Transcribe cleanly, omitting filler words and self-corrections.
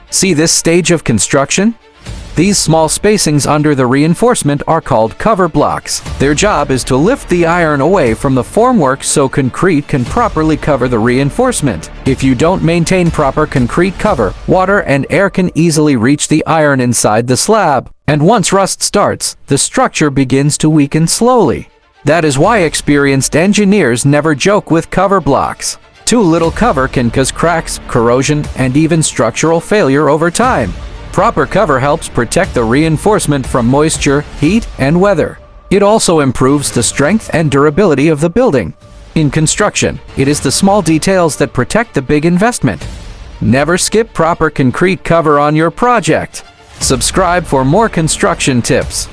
See this stage of construction? These small spacings under the reinforcement are called cover blocks. Their job is to lift the iron away from the formwork so concrete can properly cover the reinforcement. If you don't maintain proper concrete cover, water and air can easily reach the iron inside the slab, and once rust starts, the structure begins to weaken slowly. That is why experienced engineers never joke with cover blocks. Too little cover can cause cracks, corrosion, and even structural failure over time. Proper cover helps protect the reinforcement from moisture, heat, and weather. It also improves the strength and durability of the building. In construction, it is the small details that protect the big investment. Never skip proper concrete cover on your project. Subscribe for more construction tips.